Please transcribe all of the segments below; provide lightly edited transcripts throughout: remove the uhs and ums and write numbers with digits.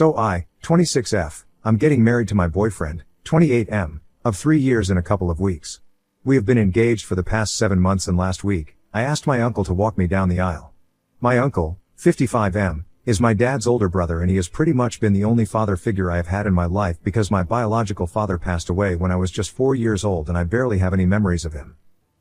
So 26F, I'm getting married to my boyfriend, 28M, of 3 years in a couple of weeks. We have been engaged for the past 7 months and last week, I asked my uncle to walk me down the aisle. My uncle, 55M, is my dad's older brother and he has pretty much been the only father figure I have had in my life because my biological father passed away when I was just 4 years old and I barely have any memories of him.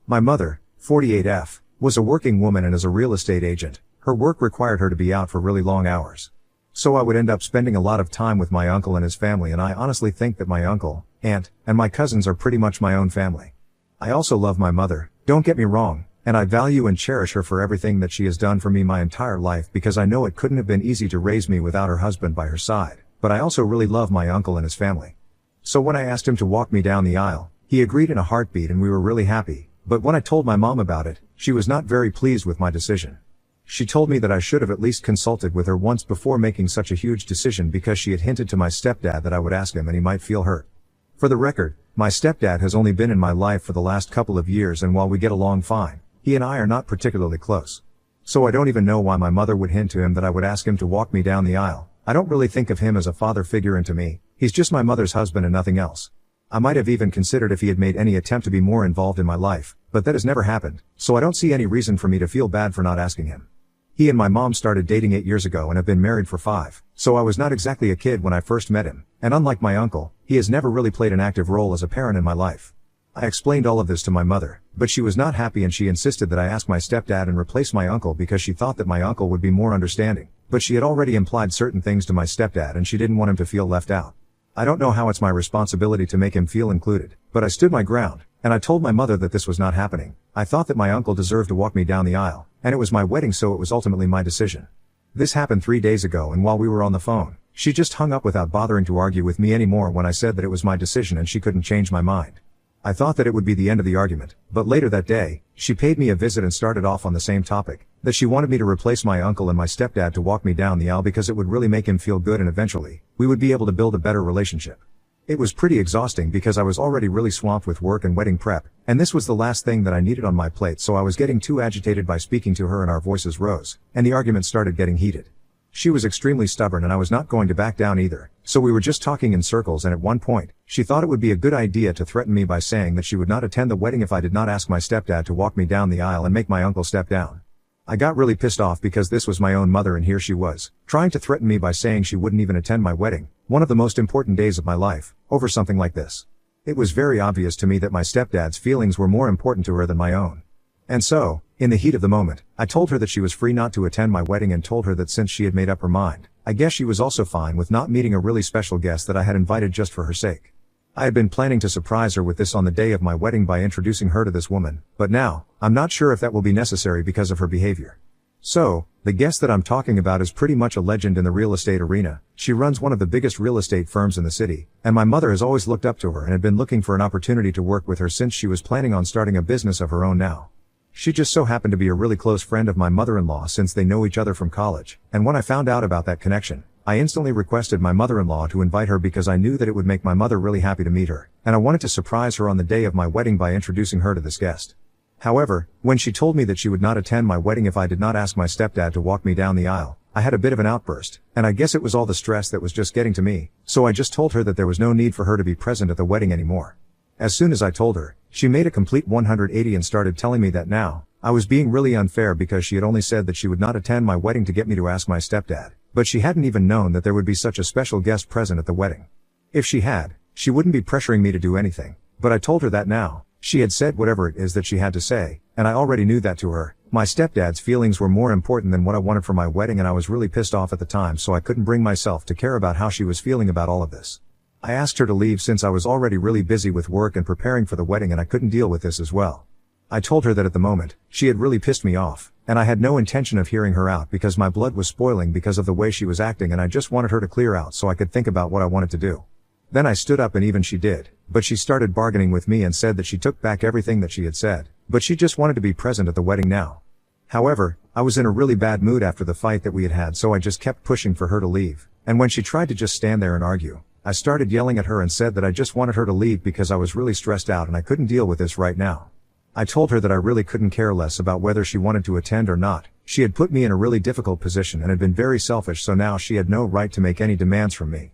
My mother, 48F, was a working woman and is a real estate agent. Her work required her to be out for really long hours. So I would end up spending a lot of time with my uncle and his family, and I honestly think that my uncle, aunt, and my cousins are pretty much my own family. I also love my mother, don't get me wrong, and I value and cherish her for everything that she has done for me my entire life because I know it couldn't have been easy to raise me without her husband by her side, but I also really love my uncle and his family. So when I asked him to walk me down the aisle, he agreed in a heartbeat and we were really happy, but when I told my mom about it, she was not very pleased with my decision. She told me that I should have at least consulted with her once before making such a huge decision because she had hinted to my stepdad that I would ask him and he might feel hurt. For the record, my stepdad has only been in my life for the last couple of years and while we get along fine, he and I are not particularly close. So I don't even know why my mother would hint to him that I would ask him to walk me down the aisle. I don't really think of him as a father figure, and to me, he's just my mother's husband and nothing else. I might have even considered if he had made any attempt to be more involved in my life, but that has never happened, so I don't see any reason for me to feel bad for not asking him. He and my mom started dating 8 years ago and have been married for 5, so I was not exactly a kid when I first met him, and unlike my uncle, he has never really played an active role as a parent in my life. I explained all of this to my mother, but she was not happy and she insisted that I ask my stepdad and replace my uncle because she thought that my uncle would be more understanding, but she had already implied certain things to my stepdad and she didn't want him to feel left out. I don't know how it's my responsibility to make him feel included, but I stood my ground, and I told my mother that this was not happening. I thought that my uncle deserved to walk me down the aisle, and it was my wedding so it was ultimately my decision. This happened 3 days ago and while we were on the phone, she just hung up without bothering to argue with me anymore when I said that it was my decision and she couldn't change my mind. I thought that it would be the end of the argument, but later that day, she paid me a visit and started off on the same topic, that she wanted me to replace my uncle and my stepdad to walk me down the aisle because it would really make him feel good and eventually, we would be able to build a better relationship. It was pretty exhausting because I was already really swamped with work and wedding prep, and this was the last thing that I needed on my plate, so I was getting too agitated by speaking to her and our voices rose, and the argument started getting heated. She was extremely stubborn and I was not going to back down either, so we were just talking in circles and at one point, she thought it would be a good idea to threaten me by saying that she would not attend the wedding if I did not ask my stepdad to walk me down the aisle and make my uncle step down. I got really pissed off because this was my own mother and here she was, trying to threaten me by saying she wouldn't even attend my wedding, one of the most important days of my life, over something like this. It was very obvious to me that my stepdad's feelings were more important to her than my own. And so, in the heat of the moment, I told her that she was free not to attend my wedding and told her that since she had made up her mind, I guess she was also fine with not meeting a really special guest that I had invited just for her sake. I had been planning to surprise her with this on the day of my wedding by introducing her to this woman, but now, I'm not sure if that will be necessary because of her behavior. So, the guest that I'm talking about is pretty much a legend in the real estate arena. She runs one of the biggest real estate firms in the city, and my mother has always looked up to her and had been looking for an opportunity to work with her since she was planning on starting a business of her own now. She just so happened to be a really close friend of my mother-in-law since they know each other from college, and when I found out about that connection, I instantly requested my mother-in-law to invite her because I knew that it would make my mother really happy to meet her, and I wanted to surprise her on the day of my wedding by introducing her to this guest. However, when she told me that she would not attend my wedding if I did not ask my stepdad to walk me down the aisle, I had a bit of an outburst, and I guess it was all the stress that was just getting to me, so I just told her that there was no need for her to be present at the wedding anymore. As soon as I told her, she made a complete 180 and started telling me that now, I was being really unfair because she had only said that she would not attend my wedding to get me to ask my stepdad, but she hadn't even known that there would be such a special guest present at the wedding. If she had, she wouldn't be pressuring me to do anything, but I told her that now, she had said whatever it is that she had to say, and I already knew that to her. My stepdad's feelings were more important than what I wanted for my wedding and I was really pissed off at the time so I couldn't bring myself to care about how she was feeling about all of this. I asked her to leave since I was already really busy with work and preparing for the wedding and I couldn't deal with this as well. I told her that at the moment, she had really pissed me off, and I had no intention of hearing her out because my blood was spoiling because of the way she was acting and I just wanted her to clear out so I could think about what I wanted to do. Then I stood up and even she did, but she started bargaining with me and said that she took back everything that she had said, but she just wanted to be present at the wedding now. However, I was in a really bad mood after the fight that we had had so I just kept pushing for her to leave, and when she tried to just stand there and argue, I started yelling at her and said that I just wanted her to leave because I was really stressed out and I couldn't deal with this right now. I told her that I really couldn't care less about whether she wanted to attend or not. She had put me in a really difficult position and had been very selfish, so now she had no right to make any demands from me.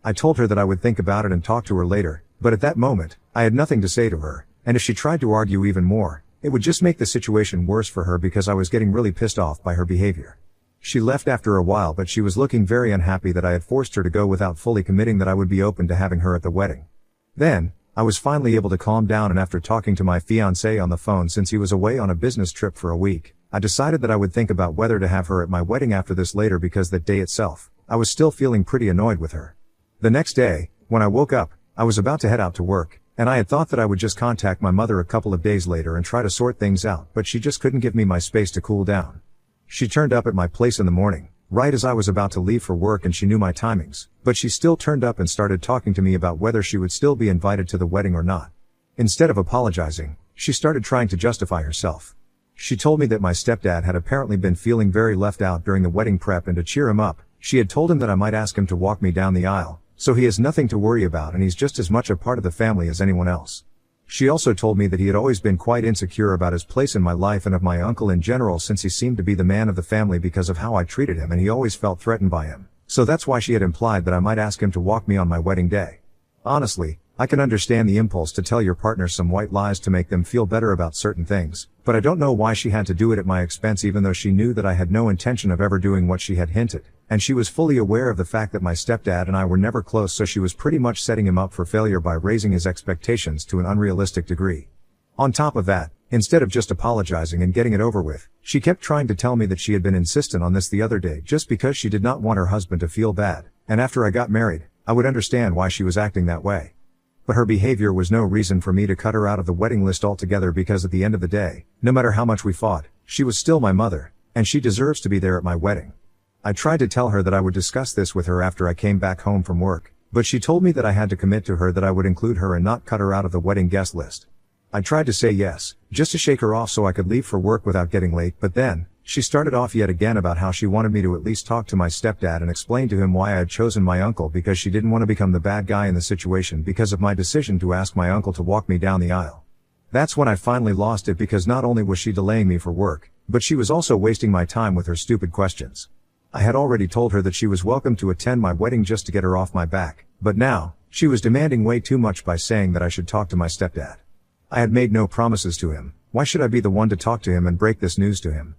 I told her that I would think about it and talk to her later, but at that moment, I had nothing to say to her, and if she tried to argue even more, it would just make the situation worse for her because I was getting really pissed off by her behavior. She left after a while, but she was looking very unhappy that I had forced her to go without fully committing that I would be open to having her at the wedding. Then, I was finally able to calm down, and after talking to my fiancé on the phone since he was away on a business trip for a week, I decided that I would think about whether to have her at my wedding after this later, because that day itself, I was still feeling pretty annoyed with her. The next day, when I woke up, I was about to head out to work, and I had thought that I would just contact my mother a couple of days later and try to sort things out, but she just couldn't give me my space to cool down. She turned up at my place in the morning, right as I was about to leave for work, and she knew my timings, but she still turned up and started talking to me about whether she would still be invited to the wedding or not. Instead of apologizing, she started trying to justify herself. She told me that my stepdad had apparently been feeling very left out during the wedding prep, and to cheer him up, she had told him that I might ask him to walk me down the aisle, so he has nothing to worry about and he's just as much a part of the family as anyone else. She also told me that he had always been quite insecure about his place in my life and of my uncle in general, since he seemed to be the man of the family because of how I treated him, and he always felt threatened by him. So that's why she had implied that I might ask him to walk me on my wedding day. Honestly, I can understand the impulse to tell your partner some white lies to make them feel better about certain things, but I don't know why she had to do it at my expense, even though she knew that I had no intention of ever doing what she had hinted, and she was fully aware of the fact that my stepdad and I were never close, so she was pretty much setting him up for failure by raising his expectations to an unrealistic degree. On top of that, instead of just apologizing and getting it over with, she kept trying to tell me that she had been insistent on this the other day just because she did not want her husband to feel bad, and after I got married, I would understand why she was acting that way. But her behavior was no reason for me to cut her out of the wedding list altogether, because at the end of the day, no matter how much we fought, she was still my mother, and she deserves to be there at my wedding. I tried to tell her that I would discuss this with her after I came back home from work, but she told me that I had to commit to her that I would include her and not cut her out of the wedding guest list. I tried to say yes, just to shake her off so I could leave for work without getting late, but then, she started off yet again about how she wanted me to at least talk to my stepdad and explain to him why I had chosen my uncle, because she didn't want to become the bad guy in the situation because of my decision to ask my uncle to walk me down the aisle. That's when I finally lost it, because not only was she delaying me for work, but she was also wasting my time with her stupid questions. I had already told her that she was welcome to attend my wedding just to get her off my back, but now, she was demanding way too much by saying that I should talk to my stepdad. I had made no promises to him. Why should I be the one to talk to him and break this news to him?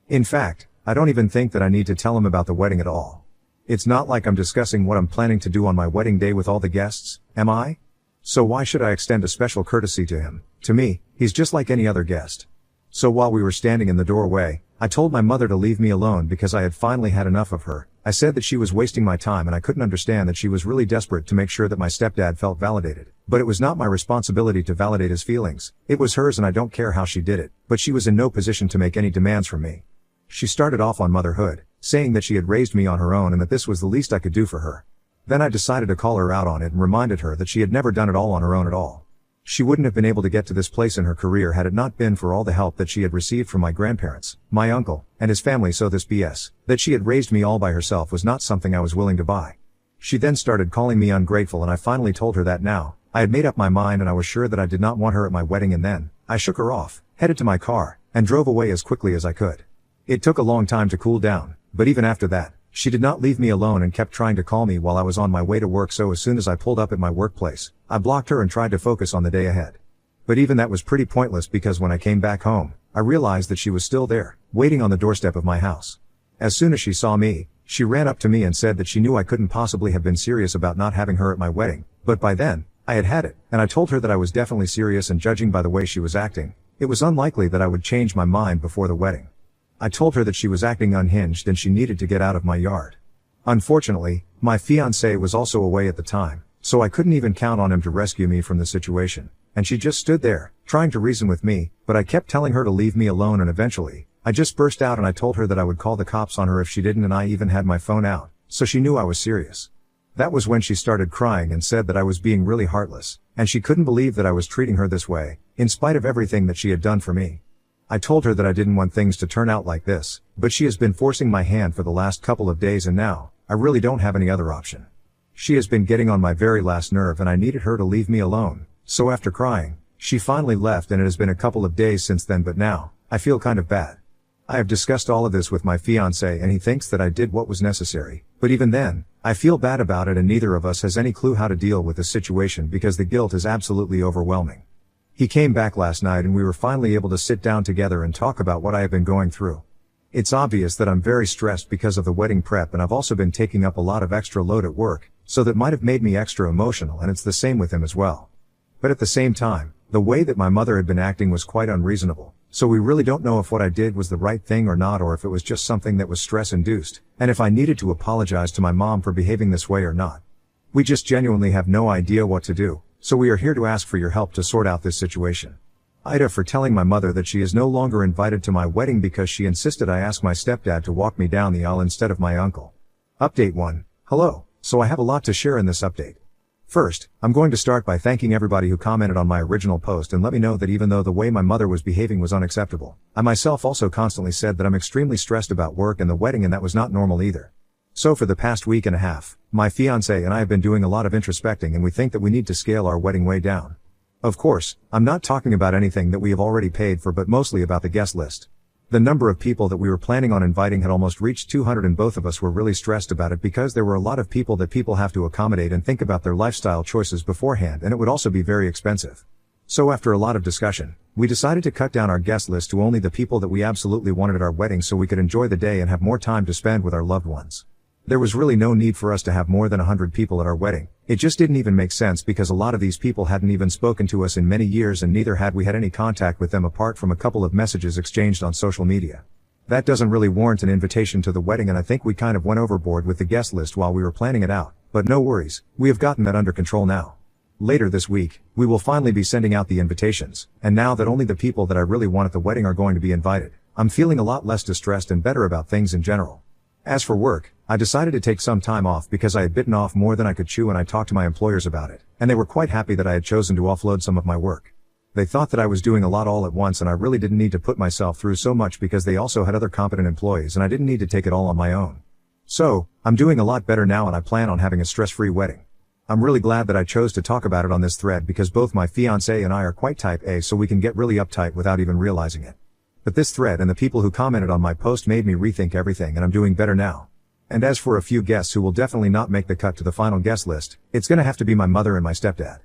In fact, I don't even think that I need to tell him about the wedding at all. It's not like I'm discussing what I'm planning to do on my wedding day with all the guests, am I? So why should I extend a special courtesy to him? To me, he's just like any other guest. So while we were standing in the doorway, I told my mother to leave me alone because I had finally had enough of her. I said that she was wasting my time and I couldn't understand that she was really desperate to make sure that my stepdad felt validated. But it was not my responsibility to validate his feelings. It was hers, and I don't care how she did it, but she was in no position to make any demands from me. She started off on motherhood, saying that she had raised me on her own and that this was the least I could do for her. Then I decided to call her out on it and reminded her that she had never done it all on her own at all. She wouldn't have been able to get to this place in her career had it not been for all the help that she had received from my grandparents, my uncle, and his family, so this BS, that she had raised me all by herself, was not something I was willing to buy. She then started calling me ungrateful, and I finally told her that now, I had made up my mind and I was sure that I did not want her at my wedding, and then, I shook her off, headed to my car, and drove away as quickly as I could. It took a long time to cool down, but even after that, she did not leave me alone and kept trying to call me while I was on my way to work, so as soon as I pulled up at my workplace, I blocked her and tried to focus on the day ahead. But even that was pretty pointless, because when I came back home, I realized that she was still there, waiting on the doorstep of my house. As soon as she saw me, she ran up to me and said that she knew I couldn't possibly have been serious about not having her at my wedding, but by then, I had had it, and I told her that I was definitely serious, and judging by the way she was acting, it was unlikely that I would change my mind before the wedding. I told her that she was acting unhinged and she needed to get out of my yard. Unfortunately, my fiancé was also away at the time, so I couldn't even count on him to rescue me from the situation, and she just stood there, trying to reason with me, but I kept telling her to leave me alone, and eventually, I just burst out and I told her that I would call the cops on her if she didn't, and I even had my phone out, so she knew I was serious. That was when she started crying and said that I was being really heartless, and she couldn't believe that I was treating her this way, in spite of everything that she had done for me. I told her that I didn't want things to turn out like this, but she has been forcing my hand for the last couple of days, and now, I really don't have any other option. She has been getting on my very last nerve and I needed her to leave me alone, so after crying, She finally left and it has been a couple of days since then, but now, I feel kind of bad. I have discussed all of this with my fiancé and he thinks that I did what was necessary, but even then, I feel bad about it and neither of us has any clue how to deal with this situation because the guilt is absolutely overwhelming. He came back last night and we were finally able to sit down together and talk about what I have been going through. It's obvious that I'm very stressed because of the wedding prep and I've also been taking up a lot of extra load at work, so that might have made me extra emotional and it's the same with him as well. But at the same time, the way that my mother had been acting was quite unreasonable, so we really don't know if what I did was the right thing or not or if it was just something that was stress-induced, and if I needed to apologize to my mom for behaving this way or not. We just genuinely have no idea what to do, so we are here to ask for your help to sort out this situation. Ida for telling my mother that she is no longer invited to my wedding because she insisted I ask my stepdad to walk me down the aisle instead of my uncle. Update 1. Hello. So I have a lot to share in this update. First, I'm going to start by thanking everybody who commented on my original post and let me know that even though the way my mother was behaving was unacceptable, I myself also constantly said that I'm extremely stressed about work and the wedding and that was not normal either. So for the past week and a half, my fiancé and I have been doing a lot of introspecting and we think that we need to scale our wedding way down. Of course, I'm not talking about anything that we have already paid for but mostly about the guest list. The number of people that we were planning on inviting had almost reached 200 and both of us were really stressed about it because there were a lot of people that people have to accommodate and think about their lifestyle choices beforehand and it would also be very expensive. So after a lot of discussion, we decided to cut down our guest list to only the people that we absolutely wanted at our wedding so we could enjoy the day and have more time to spend with our loved ones. There was really no need for us to have more than 100 people at our wedding. It just didn't even make sense because a lot of these people hadn't even spoken to us in many years and neither had we had any contact with them apart from a couple of messages exchanged on social media. That doesn't really warrant an invitation to the wedding and I think we kind of went overboard with the guest list while we were planning it out, but no worries, we have gotten that under control now. Later this week, we will finally be sending out the invitations, and now that only the people that I really want at the wedding are going to be invited, I'm feeling a lot less distressed and better about things in general. As for work, I decided to take some time off because I had bitten off more than I could chew and I talked to my employers about it, and they were quite happy that I had chosen to offload some of my work. They thought that I was doing a lot all at once and I really didn't need to put myself through so much because they also had other competent employees and I didn't need to take it all on my own. So, I'm doing a lot better now and I plan on having a stress-free wedding. I'm really glad that I chose to talk about it on this thread because both my fiancé and I are quite type A so we can get really uptight without even realizing it. But this thread and the people who commented on my post made me rethink everything and I'm doing better now. And as for a few guests who will definitely not make the cut to the final guest list, it's gonna have to be my mother and my stepdad.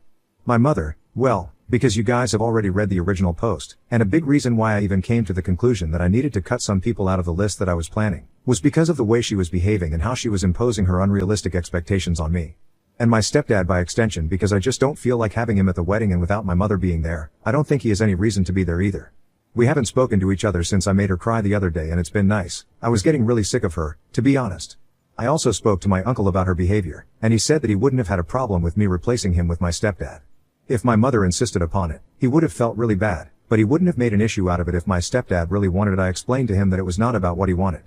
My mother, well, because you guys have already read the original post, and a big reason why I even came to the conclusion that I needed to cut some people out of the list that I was planning, was because of the way she was behaving and how she was imposing her unrealistic expectations on me. And my stepdad by extension because I just don't feel like having him at the wedding and without my mother being there, I don't think he has any reason to be there either. We haven't spoken to each other since I made her cry the other day and it's been nice. I was getting really sick of her, to be honest. I also spoke to my uncle about her behavior, and he said that he wouldn't have had a problem with me replacing him with my stepdad. If my mother insisted upon it, he would have felt really bad, but he wouldn't have made an issue out of it if my stepdad really wanted it. I explained to him that it was not about what he wanted.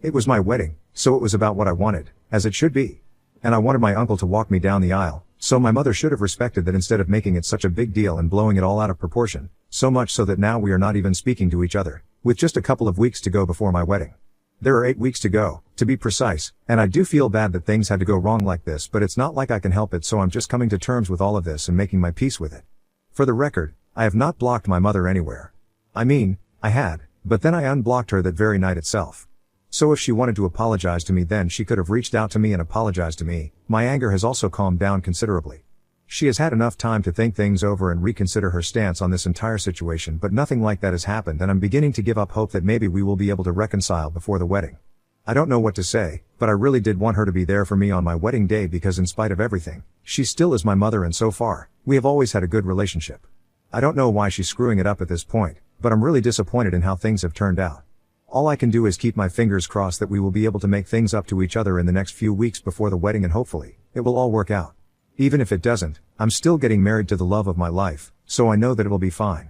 It was my wedding, so it was about what I wanted, as it should be. And I wanted my uncle to walk me down the aisle, so my mother should have respected that instead of making it such a big deal and blowing it all out of proportion, so much so that now we are not even speaking to each other, with just a couple of weeks to go before my wedding. There are 8 weeks to go, to be precise, and I do feel bad that things had to go wrong like this, but it's not like I can help it, so I'm just coming to terms with all of this and making my peace with it. For the record, I have not blocked my mother anywhere. I mean, I had, but then I unblocked her that very night itself. So if she wanted to apologize to me then she could have reached out to me and apologized to me. My anger has also calmed down considerably. She has had enough time to think things over and reconsider her stance on this entire situation, but nothing like that has happened and I'm beginning to give up hope that maybe we will be able to reconcile before the wedding. I don't know what to say, but I really did want her to be there for me on my wedding day because in spite of everything, she still is my mother and so far, we have always had a good relationship. I don't know why she's screwing it up at this point, but I'm really disappointed in how things have turned out. All I can do is keep my fingers crossed that we will be able to make things up to each other in the next few weeks before the wedding and hopefully, it will all work out. Even if it doesn't, I'm still getting married to the love of my life, so I know that it'll be fine.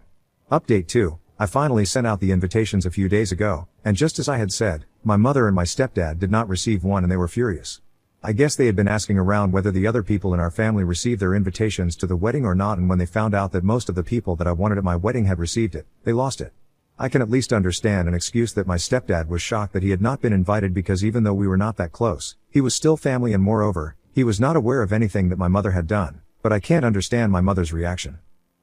Update 2, I finally sent out the invitations a few days ago, and just as I had said, my mother and my stepdad did not receive one and they were furious. I guess they had been asking around whether the other people in our family received their invitations to the wedding or not, and when they found out that most of the people that I wanted at my wedding had received it, they lost it. I can at least understand an excuse that my stepdad was shocked that he had not been invited because even though we were not that close, he was still family and moreover, he was not aware of anything that my mother had done, but I can't understand my mother's reaction.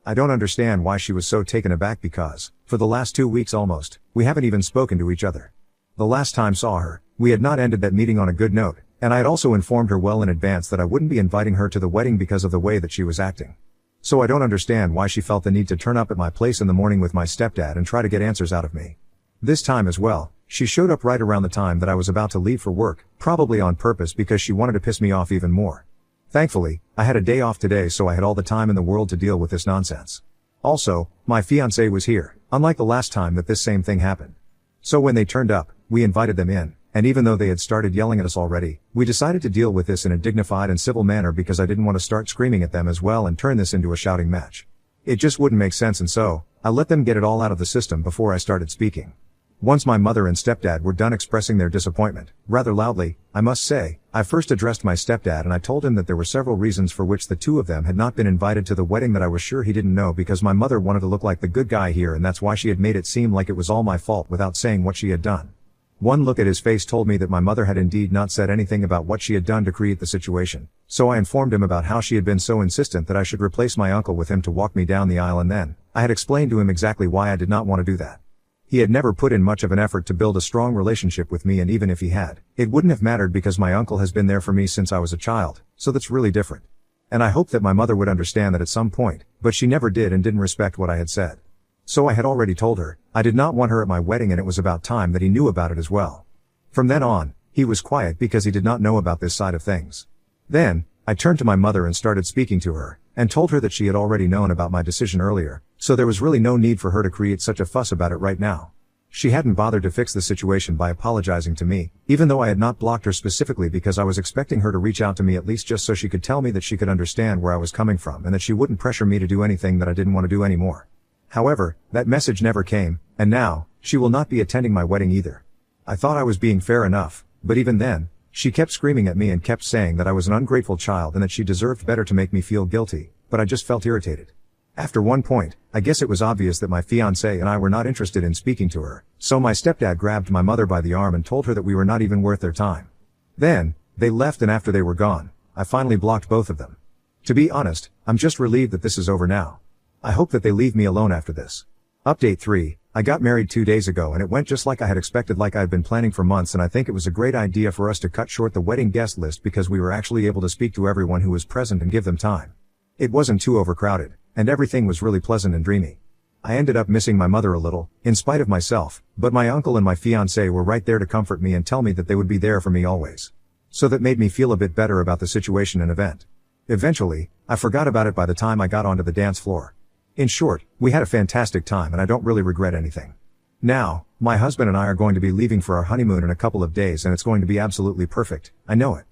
I don't understand why she was so taken aback because, for the last 2 weeks almost, we haven't even spoken to each other. The last time saw her, we had not ended that meeting on a good note, and I had also informed her well in advance that I wouldn't be inviting her to the wedding because of the way that she was acting. So I don't understand why she felt the need to turn up at my place in the morning with my stepdad and try to get answers out of me. This time as well, she showed up right around the time that I was about to leave for work, probably on purpose because she wanted to piss me off even more. Thankfully, I had a day off today, so I had all the time in the world to deal with this nonsense. Also, my fiancé was here, unlike the last time that this same thing happened. So when they turned up, we invited them in, and even though they had started yelling at us already, we decided to deal with this in a dignified and civil manner because I didn't want to start screaming at them as well and turn this into a shouting match. It just wouldn't make sense, and so, I let them get it all out of the system before I started speaking. Once my mother and stepdad were done expressing their disappointment, rather loudly, I must say, I first addressed my stepdad and I told him that there were several reasons for which the two of them had not been invited to the wedding that I was sure he didn't know, because my mother wanted to look like the good guy here, and that's why she had made it seem like it was all my fault without saying what she had done. One look at his face told me that my mother had indeed not said anything about what she had done to create the situation, so I informed him about how she had been so insistent that I should replace my uncle with him to walk me down the aisle, and then, I had explained to him exactly why I did not want to do that. He had never put in much of an effort to build a strong relationship with me, and even if he had, it wouldn't have mattered because my uncle has been there for me since I was a child, so that's really different. And I hoped that my mother would understand that at some point, but she never did and didn't respect what I had said. So I had already told her, I did not want her at my wedding, and it was about time that he knew about it as well. From then on, he was quiet because he did not know about this side of things. Then, I turned to my mother and started speaking to her, and told her that she had already known about my decision earlier, so there was really no need for her to create such a fuss about it right now. She hadn't bothered to fix the situation by apologizing to me, even though I had not blocked her specifically because I was expecting her to reach out to me at least just so she could tell me that she could understand where I was coming from and that she wouldn't pressure me to do anything that I didn't want to do anymore. However, that message never came, and now, she will not be attending my wedding either. I thought I was being fair enough, but even then, she kept screaming at me and kept saying that I was an ungrateful child and that she deserved better to make me feel guilty, but I just felt irritated. After one point, I guess it was obvious that my fiancé and I were not interested in speaking to her, so my stepdad grabbed my mother by the arm and told her that we were not even worth their time. Then, they left, and after they were gone, I finally blocked both of them. To be honest, I'm just relieved that this is over now. I hope that they leave me alone after this. Update 3, I got married 2 days ago and it went just like I had expected, like I had been planning for months, and I think it was a great idea for us to cut short the wedding guest list because we were actually able to speak to everyone who was present and give them time. It wasn't too overcrowded, and everything was really pleasant and dreamy. I ended up missing my mother a little, in spite of myself, but my uncle and my fiancé were right there to comfort me and tell me that they would be there for me always. So that made me feel a bit better about the situation and event. Eventually, I forgot about it by the time I got onto the dance floor. In short, we had a fantastic time and I don't really regret anything. Now, my husband and I are going to be leaving for our honeymoon in a couple of days, and it's going to be absolutely perfect, I know it.